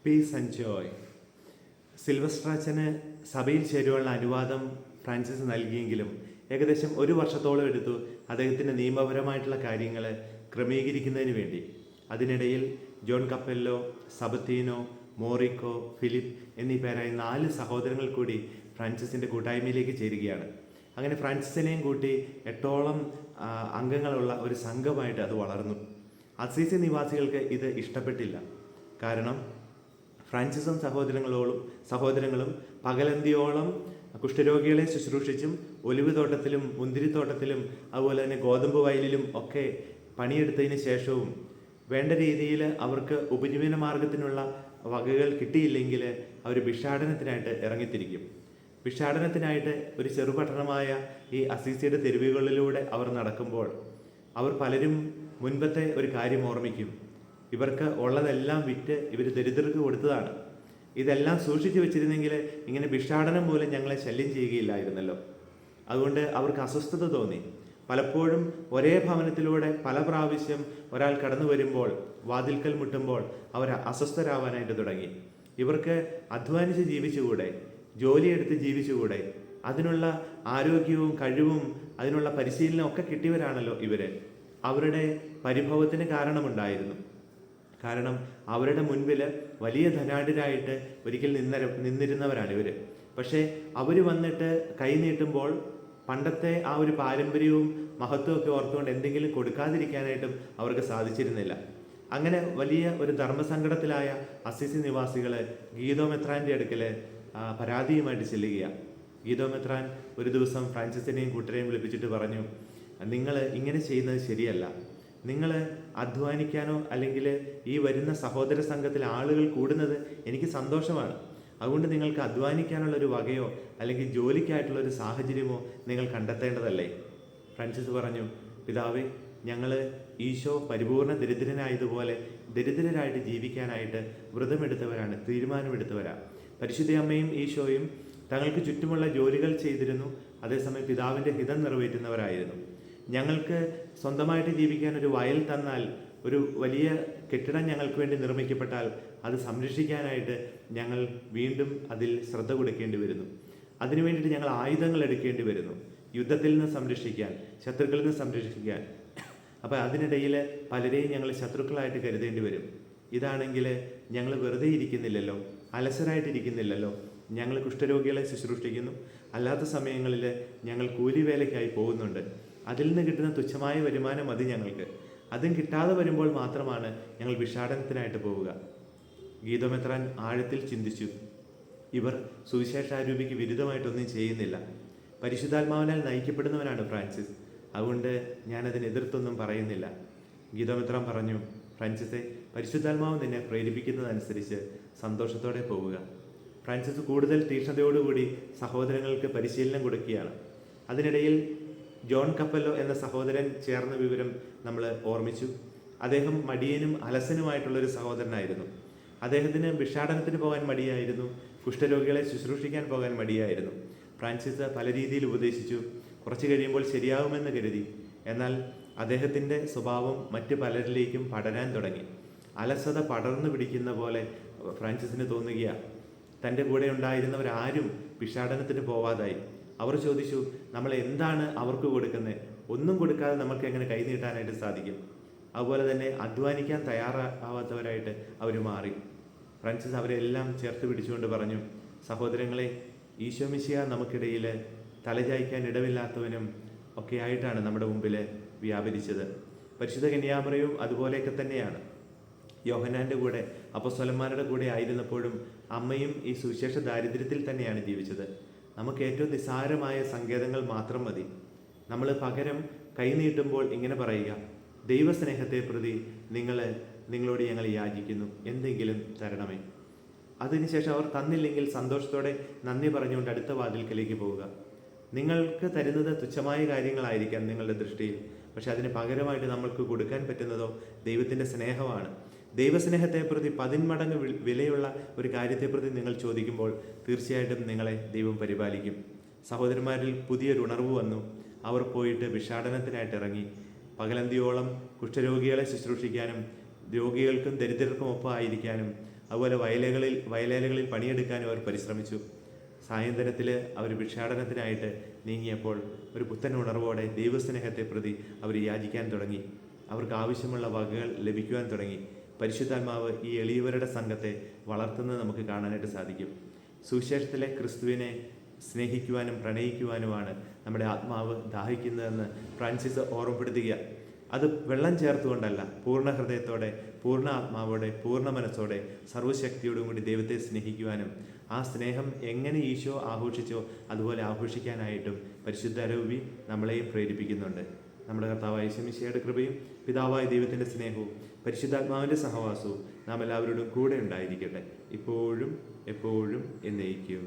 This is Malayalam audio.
Piece and Joy. സിൽവസ്റ്റർ അച്ഛന് സഭയിൽ ചേരുവാനുള്ള അനുവാദം ഫ്രാൻസിസ് നൽകിയെങ്കിലും ഏകദേശം ഒരു വർഷത്തോളം എടുത്തു അദ്ദേഹത്തിൻ്റെ നിയമപരമായിട്ടുള്ള കാര്യങ്ങൾ ക്രമീകരിക്കുന്നതിന് വേണ്ടി. അതിനിടയിൽ ജോൺ കപ്പെല്ലോ, സബത്തീനോ, മോറിക്കോ, ഫിലിപ്പ് എന്നീ പേരായ 4 സഹോദരങ്ങൾ കൂടി ഫ്രാൻസിസിൻ്റെ കൂട്ടായ്മയിലേക്ക് ചേരുകയാണ്. അങ്ങനെ ഫ്രാൻസിസിനെയും കൂട്ടി 8ഓളം അംഗങ്ങളുള്ള ഒരു സംഘമായിട്ട് അത് വളർന്നു. അസീസി നിവാസികൾക്ക് ഇത് ഇഷ്ടപ്പെട്ടില്ല. കാരണം ഫ്രാൻസിസും സഹോദരങ്ങളും പകലന്തിയോളം കുഷ്ഠരോഗികളെ ശുശ്രൂഷിച്ചും ഒലിവ് തോട്ടത്തിലും മുന്തിരിത്തോട്ടത്തിലും അതുപോലെ തന്നെ ഗോതമ്പ് വയലിലും ഒക്കെ പണിയെടുത്തതിന് ശേഷവും വേണ്ട രീതിയിൽ അവർക്ക് ഉപജീവന മാർഗത്തിനുള്ള വകകൾ കിട്ടിയില്ലെങ്കിൽ അവർ ഭിക്ഷാടനത്തിനായിട്ട് ഇറങ്ങിത്തിരിക്കും. ഭിക്ഷാടനത്തിനായിട്ട് ഒരു ചെറുപട്ടണമായ ഈ അസീസിയുടെ തെരുവുകളിലൂടെ അവർ നടക്കുമ്പോൾ അവർ പലരും മുൻപത്തെ ഒരു കാര്യം ഓർമ്മിക്കും. ഇവർക്ക് ഉള്ളതെല്ലാം വിറ്റ് ഇവർ ദരിദ്രർക്ക് കൊടുത്തതാണ്. ഇതെല്ലാം സൂക്ഷിച്ചു വെച്ചിരുന്നെങ്കിൽ ഇങ്ങനെ ഭിക്ഷാടനം മൂലം ഞങ്ങളെ ശല്യം ചെയ്യുകയില്ലായിരുന്നല്ലോ. അതുകൊണ്ട് അവർക്ക് അസ്വസ്ഥത തോന്നി. പലപ്പോഴും ഒരേ ഭവനത്തിലൂടെ പല പ്രാവശ്യം ഒരാൾ കടന്നു വരുമ്പോൾ, വാതിൽക്കൽ മുട്ടുമ്പോൾ അവർ അസ്വസ്ഥരാവാനായിട്ട് തുടങ്ങി. ഇവർക്ക് അധ്വാനിച്ച് ജീവിച്ചുകൂടെ? ജോലിയെടുത്ത് ജീവിച്ചുകൂടെ? അതിനുള്ള ആരോഗ്യവും കഴിവും അതിനുള്ള പരിശീലനം ഒക്കെ കിട്ടിയവരാണല്ലോ ഇവര്. അവരുടെ പരിഭവത്തിന് കാരണമുണ്ടായിരുന്നു. കാരണം അവരുടെ മുൻപിൽ വലിയ ധനാഢ്യരായിട്ട് ഒരിക്കൽ നിന്നിരുന്നവരാണ് ഇവർ. പക്ഷേ അവർ വന്നിട്ട് കൈ നീട്ടുമ്പോൾ പണ്ടത്തെ ആ ഒരു പാരമ്പര്യവും മഹത്വവും ഒക്കെ ഓർത്തുകൊണ്ട് എന്തെങ്കിലും കൊടുക്കാതിരിക്കാനായിട്ടും അവർക്ക് സാധിച്ചിരുന്നില്ല. അങ്ങനെ വലിയ ഒരു ധർമ്മസങ്കടത്തിലായ അസീസി നിവാസികൾ ഗീദോ മെത്രാൻ്റെ അടുക്കൽ പരാതിയുമായിട്ട് ചെല്ലുകയാണ്. ഗീദോ മെത്രാൻ ഒരു ദിവസം ഫ്രാൻസിസിനെയും കൂട്ടരെയും വിളിപ്പിച്ചിട്ട് പറഞ്ഞു, നിങ്ങൾ ഇങ്ങനെ ചെയ്യുന്നത് ശരിയല്ല. നിങ്ങൾ അധ്വാനിക്കാനോ അല്ലെങ്കിൽ ഈ വരുന്ന സഹോദര സംഘത്തിൽ ആളുകൾ കൂടുന്നത് എനിക്ക് സന്തോഷമാണ്. അതുകൊണ്ട് നിങ്ങൾക്ക് അധ്വാനിക്കാനുള്ള ഒരു വകയോ അല്ലെങ്കിൽ ജോലിക്കായിട്ടുള്ള ഒരു സാഹചര്യമോ നിങ്ങൾ കണ്ടെത്തേണ്ടതല്ലേ? ഫ്രാൻസിസ് പറഞ്ഞു, പിതാവേ, ഞങ്ങൾ ഈശോ പരിപൂർണ ദരിദ്രനായതുപോലെ ദരിദ്രരായിട്ട് ജീവിക്കാനായിട്ട് വ്രതമെടുത്തവരാണ്, തീരുമാനമെടുത്തവരാണ്. പരിശുദ്ധ അമ്മയും ഈശോയും തങ്ങൾക്ക് ചുറ്റുമുള്ള ജോലികൾ ചെയ്തിരുന്നു. അതേസമയം പിതാവിൻ്റെ ഹിതം നിറവേറ്റുന്നവരായിരുന്നു. ഞങ്ങൾക്ക് സ്വന്തമായിട്ട് ജീവിക്കാൻ ഒരു വയൽ തന്നാൽ, ഒരു വലിയ കെട്ടിടം ഞങ്ങൾക്ക് വേണ്ടി നിർമ്മിക്കപ്പെട്ടാൽ അത് സംരക്ഷിക്കാനായിട്ട് ഞങ്ങൾ വീണ്ടും അതിൽ ശ്രദ്ധ കൊടുക്കേണ്ടി വരുന്നു. അതിനു വേണ്ടിയിട്ട് ഞങ്ങൾ ആയുധങ്ങൾ എടുക്കേണ്ടി വരുന്നു, യുദ്ധത്തിൽ നിന്ന് സംരക്ഷിക്കാൻ, ശത്രുക്കളിൽ നിന്ന് സംരക്ഷിക്കാൻ. അപ്പോൾ അതിനിടയിൽ പലരെയും ഞങ്ങൾ ശത്രുക്കളായിട്ട് കരുതേണ്ടി വരും. ഇതാണെങ്കിൽ ഞങ്ങൾ വെറുതെ ഇരിക്കുന്നില്ലല്ലോ, അലസരായിട്ടിരിക്കുന്നില്ലല്ലോ. ഞങ്ങൾ കുഷ്ഠരോഗികളെ ശുശ്രൂഷിക്കുന്നു, അല്ലാത്ത സമയങ്ങളിൽ ഞങ്ങൾ കൂലിവേലയ്ക്കായി പോകുന്നുണ്ട്. അതിൽ നിന്ന് കിട്ടുന്ന തുച്ഛമായ വരുമാനം മതി ഞങ്ങൾക്ക്. അതും കിട്ടാതെ വരുമ്പോൾ മാത്രമാണ് ഞങ്ങൾ ഭിക്ഷാടനത്തിനായിട്ട് പോവുക. ഗീദോ മെത്രാൻ ആഴത്തിൽ ചിന്തിച്ചു. ഇവർ സുവിശേഷാരൂപിക്ക് വിരുദ്ധമായിട്ടൊന്നും ചെയ്യുന്നില്ല. പരിശുദ്ധാത്മാവിനാൽ നയിക്കപ്പെടുന്നവനാണ് ഫ്രാൻസിസ്. അതുകൊണ്ട് ഞാനതിന് എതിർത്തൊന്നും പറയുന്നില്ല. ഗീദോ മെത്രാൻ പറഞ്ഞു, ഫ്രാൻസിസെ, പരിശുദ്ധാത്മാവ് നിന്നെ പ്രേരിപ്പിക്കുന്നതനുസരിച്ച് സന്തോഷത്തോടെ പോവുക. ഫ്രാൻസിസ് കൂടുതൽ തീക്ഷ്ണതയോടുകൂടി സഹോദരങ്ങൾക്ക് പരിശീലനം കൊടുക്കുകയാണ്. അതിനിടയിൽ ജോൺ കപ്പെല്ലോ എന്ന സഹോദരൻ ചേർന്ന വിവരം നമ്മൾ ഓർമ്മിച്ചു. അദ്ദേഹം മടിയനും അലസനുമായിട്ടുള്ളൊരു സഹോദരനായിരുന്നു. അദ്ദേഹത്തിന് ഭിക്ഷാടനത്തിന് പോകാൻ മടിയായിരുന്നു, കുഷ്ഠരോഗികളെ ശുശ്രൂഷിക്കാൻ പോകാൻ മടിയായിരുന്നു. ഫ്രാൻസിസ് പല രീതിയിൽ ഉപദേശിച്ചു. കുറച്ച് കഴിയുമ്പോൾ ശരിയാവുമെന്ന് കരുതി. എന്നാൽ അദ്ദേഹത്തിൻ്റെ സ്വഭാവം മറ്റ് പലരിലേക്കും പടരാൻ തുടങ്ങി. അലസത പടർന്നു പിടിക്കുന്ന പോലെ ഫ്രാൻസിസിന് തോന്നുകയാണ്. തൻ്റെ കൂടെ ഉണ്ടായിരുന്നവരാരും ഭിക്ഷാടനത്തിന് പോവാതായി. അവർ ചോദിച്ചു, നമ്മൾ എന്താണ് അവർക്ക് കൊടുക്കുന്നത്? ഒന്നും കൊടുക്കാതെ നമുക്ക് എങ്ങനെ കൈ നീട്ടാനായിട്ട് സാധിക്കും? അതുപോലെ തന്നെ അധ്വാനിക്കാൻ തയ്യാറാവാത്തവരായിട്ട് അവർ മാറി. ഫ്രാൻസിസ് അവരെല്ലാം ചേർത്ത് പിടിച്ചുകൊണ്ട് പറഞ്ഞു, സഹോദരങ്ങളെ, ഈശോ മിശിഹ നമുക്കിടയിൽ തലചായ്ക്കാൻ ഇടമില്ലാത്തവനും ഒക്കെ ആയിട്ടാണ് നമ്മുടെ മുമ്പിൽ വ്യാപരിച്ചത്. പരിശുദ്ധ കന്യാമറിയവും അതുപോലെയൊക്കെ തന്നെയാണ്. യോഹന്നാൻ്റെ കൂടെ, അപ്പോസ്തലന്മാരുടെ കൂടെ ആയിരുന്നപ്പോഴും അമ്മയും ഈ സുവിശേഷ ദാരിദ്ര്യത്തിൽ തന്നെയാണ് ജീവിച്ചത്. നമുക്ക് ഏറ്റവും നിസ്സാരമായ സങ്കേതങ്ങൾ മാത്രം മതി. നമ്മൾ പകരം കൈനീട്ടുമ്പോൾ ഇങ്ങനെ പറയുക, ദൈവസ്നേഹത്തെ പ്രതി നിങ്ങളോട് ഞങ്ങൾ യാചിക്കുന്നു, എന്തെങ്കിലും തരണമേ. അതിനുശേഷം അവർ തന്നില്ലെങ്കിൽ സന്തോഷത്തോടെ നന്ദി പറഞ്ഞുകൊണ്ട് അടുത്ത വാതിൽക്കലേക്ക് പോവുക. നിങ്ങൾക്ക് തരുന്നത് തുച്ഛമായ കാര്യങ്ങളായിരിക്കാം നിങ്ങളുടെ ദൃഷ്ടിയിൽ, പക്ഷെ അതിന് പകരമായിട്ട് നമ്മൾക്ക് കൊടുക്കാൻ പറ്റുന്നതോ ദൈവത്തിൻ്റെ സ്നേഹമാണ്. ദൈവസ്നേഹത്തെ പ്രതി 10 മടങ്ങ് വിലയുള്ള ഒരു കാര്യത്തെ പ്രതി നിങ്ങൾ ചോദിക്കുമ്പോൾ തീർച്ചയായിട്ടും നിങ്ങളെ ദൈവം പരിപാലിക്കും. സഹോദരന്മാരിൽ പുതിയൊരു ഉണർവ് വന്നു. അവർ പോയിട്ട് ഭിക്ഷാടനത്തിനായിട്ട് ഇറങ്ങി. പകലന്തിയോളം കുഷ്ഠരോഗികളെ ശുശ്രൂഷിക്കാനും രോഗികൾക്കും ദരിദ്രർക്കും ഒപ്പം ആയിരിക്കാനും അതുപോലെ വയലേലകളിൽ പണിയെടുക്കാനും അവർ പരിശ്രമിച്ചു. സായന്തനത്തിൽ അവർ ഭിക്ഷാടനത്തിനായിട്ട് നീങ്ങിയപ്പോൾ ഒരു പുത്തൻ ഉണർവോടെ ദൈവസ്നേഹത്തെ പ്രതി അവർ യാചിക്കാൻ തുടങ്ങി. അവർക്ക് ആവശ്യമുള്ള വകകൾ ലഭിക്കുവാൻ തുടങ്ങി. പരിശുദ്ധാത്മാവ് ഈ എളിയവരുടെ സംഘത്തെ വളർത്തുന്നത് നമുക്ക് കാണാനായിട്ട് സാധിക്കും. സുവിശേഷത്തിലെ ക്രിസ്തുവിനെ സ്നേഹിക്കുവാനും പ്രണയിക്കുവാനുമാണ് നമ്മുടെ ആത്മാവ് ദാഹിക്കുന്നതെന്ന് ഫ്രാൻസിസ് ഓർമ്മപ്പെടുത്തുക. അത് വെള്ളം ചേർത്തുകൊണ്ടല്ല, പൂർണ്ണ ഹൃദയത്തോടെ, പൂർണ്ണ ആത്മാവോടെ, പൂർണ്ണ മനസ്സോടെ, സർവ്വശക്തിയോടും കൂടി ദൈവത്തെ സ്നേഹിക്കുവാനും ആ സ്നേഹം എങ്ങനെ ഈശോ ആഘോഷിച്ചോ അതുപോലെ ആഘോഷിക്കാനായിട്ടും പരിശുദ്ധ രൂപി നമ്മളെയും പ്രേരിപ്പിക്കുന്നുണ്ട്. നമ്മുടെ കർത്താവായ യേശു മിശിഹായുടെ കൃപയും പിതാവായ ദൈവത്തിൻ്റെ സ്നേഹവും പരിശുദ്ധാത്മാവിൻ്റെ സഹവാസവും നാം എല്ലാവരോടും കൂടെ ഉണ്ടായിരിക്കട്ടെ, ഇപ്പോഴും എപ്പോഴും എന്നേക്കും.